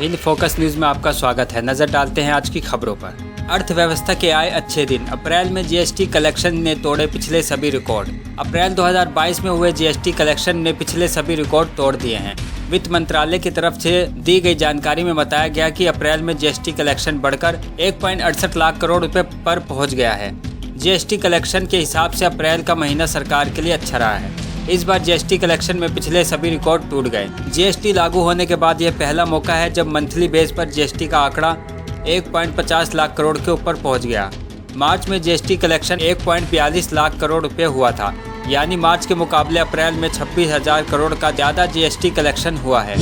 In focus news में आपका स्वागत है। नजर डालते हैं आज की खबरों पर। अर्थव्यवस्था के आए अच्छे दिन। अप्रैल में जीएसटी कलेक्शन ने तोड़े पिछले सभी रिकॉर्ड। अप्रैल 2022 में हुए जीएसटी कलेक्शन ने पिछले सभी रिकॉर्ड तोड़ दिए हैं। वित्त मंत्रालय की तरफ से दी गई जानकारी में बताया गया कि अप्रैल में जीएसटी कलेक्शन बढ़कर 1.68 लाख करोड़ रुपए पर पहुंच गया है। जीएसटी कलेक्शन के हिसाब से अप्रैल का महीना सरकार के लिए अच्छा रहा है। इस बार जीएसटी कलेक्शन में पिछले सभी रिकॉर्ड टूट गए। जीएसटी लागू होने के बाद यह पहला मौका है जब मंथली बेस पर जीएसटी का आंकड़ा 1.50 लाख करोड़ के ऊपर पहुंच गया। मार्च में जीएसटी कलेक्शन 1.42 लाख करोड़ रुपए हुआ था, यानी मार्च के मुकाबले अप्रैल में 26,000 करोड़ का ज़्यादा जीएसटी कलेक्शन हुआ है।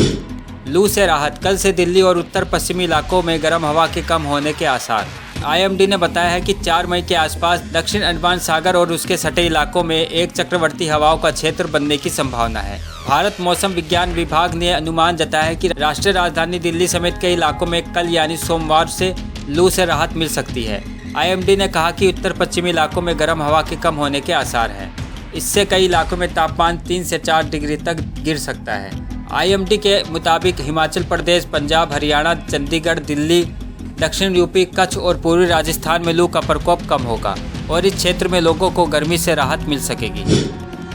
लू से राहत। कल से दिल्ली और उत्तर पश्चिमी इलाकों में गर्म हवा के कम होने के आसार। आईएमडी ने बताया है कि 4 मई के आसपास दक्षिण अंडमान सागर और उसके सटे इलाकों में एक चक्रवर्ती हवाओं का क्षेत्र बनने की संभावना है। भारत मौसम विज्ञान विभाग ने अनुमान जताया है कि राष्ट्रीय राजधानी दिल्ली समेत कई इलाकों में कल यानी सोमवार से लू से राहत मिल सकती है। आईएमडी ने कहा कि उत्तर पश्चिमी इलाकों में गर्म हवा के कम होने के आसार हैं। इससे कई इलाकों में तापमान 3 से 4 डिग्री तक गिर सकता है। आईएमडी के मुताबिक हिमाचल प्रदेश, पंजाब, हरियाणा, चंडीगढ़, दिल्ली, दक्षिण यूपी, कच्छ और पूर्वी राजस्थान में लू का प्रकोप कम होगा और इस क्षेत्र में लोगों को गर्मी से राहत मिल सकेगी।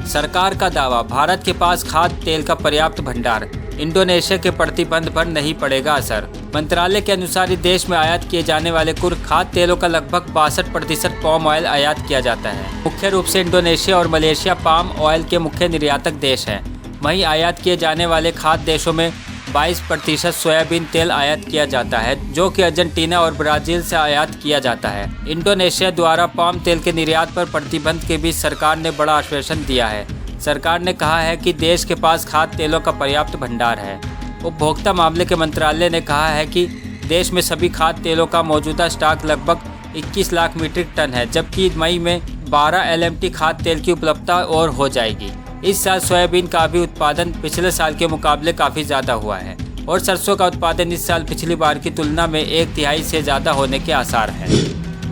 सरकार का दावा। भारत के पास खाद्य तेल का पर्याप्त भंडार। इंडोनेशिया के प्रतिबंध पर नहीं पड़ेगा असर। मंत्रालय के अनुसार इस देश में आयात किए जाने वाले कुल खाद्य तेलों का लगभग 62% पाम ऑयल आयात किया जाता है। मुख्य रूप से इंडोनेशिया और मलेशिया पाम ऑयल के मुख्य निर्यातक देश हैं। वहीं आयात किए जाने वाले खाद्य देशों में 22% सोयाबीन तेल आयात किया जाता है, जो कि अर्जेंटीना और ब्राज़ील से आयात किया जाता है। इंडोनेशिया द्वारा पाम तेल के निर्यात पर प्रतिबंध के बीच सरकार ने बड़ा आश्वासन दिया है। सरकार ने कहा है कि देश के पास खाद्य तेलों का पर्याप्त भंडार है। उपभोक्ता मामले के मंत्रालय ने कहा है कि देश में सभी खाद्य तेलों का मौजूदा स्टॉक लगभग 21 लाख मीट्रिक टन है, जबकि मई में 12 LMT खाद्य तेल की उपलब्धता और हो जाएगी। इस साल सोयाबीन का भी उत्पादन पिछले साल के मुकाबले काफ़ी ज़्यादा हुआ है और सरसों का उत्पादन इस साल पिछली बार की तुलना में 1/3 से ज़्यादा होने के आसार हैं।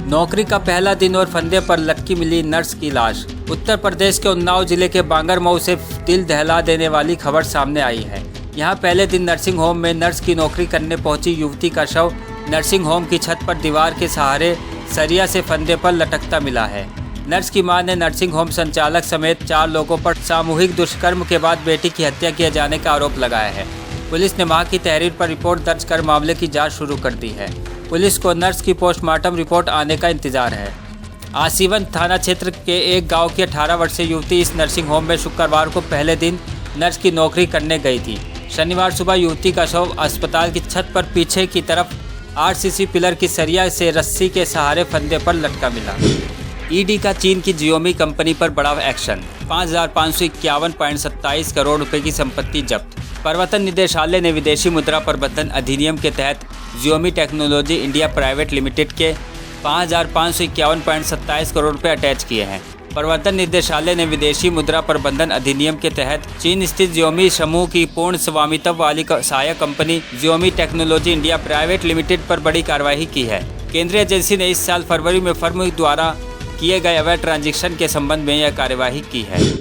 नौकरी का पहला दिन और फंदे पर लटकी मिली नर्स की लाश। उत्तर प्रदेश के उन्नाव जिले के बांगरमऊ से दिल दहला देने वाली खबर सामने आई है। यहाँ पहले दिन नर्सिंग होम में नर्स की नौकरी करने पहुंची युवती का शव नर्सिंग होम की छत पर दीवार के सहारे सरिया से फंदे पर लटकता मिला है। नर्स की मां ने नर्सिंग होम संचालक समेत 4 लोगों पर सामूहिक दुष्कर्म के बाद बेटी की हत्या किए जाने का आरोप लगाया है। पुलिस ने मां की तहरीर पर रिपोर्ट दर्ज कर मामले की जांच शुरू कर दी है। पुलिस को नर्स की पोस्टमार्टम रिपोर्ट आने का इंतजार है। आसीवन थाना क्षेत्र के एक गांव की 18 वर्षीय युवती इस नर्सिंग होम में शुक्रवार को पहले दिन नर्स की नौकरी करने गई थी। शनिवार सुबह युवती का शव अस्पताल की छत पर पीछे की तरफ RCC पिलर की सरिया से रस्सी के सहारे फंदे पर लटका मिला। ईडी का चीन की जियोमी कंपनी पर बड़ा एक्शन। 5,551.27 करोड़ रुपए की संपत्ति जब्त। प्रवर्तन निदेशालय ने विदेशी मुद्रा प्रबंधन अधिनियम के तहत Xiaomi technology India private limited के 5,551.27 करोड़ रुपए अटैच किए हैं। प्रवर्तन निदेशालय ने विदेशी मुद्रा प्रबंधन अधिनियम के तहत चीन स्थित जियोमी समूह की पूर्ण स्वामित्व वाली सहायक company Xiaomi technology India private limited पर बड़ी कार्रवाई की है। केंद्रीय एजेंसी ने इस साल फरवरी में फर्म द्वारा किए गए अवैध ट्रांजैक्शन के संबंध में यह कार्यवाही की है।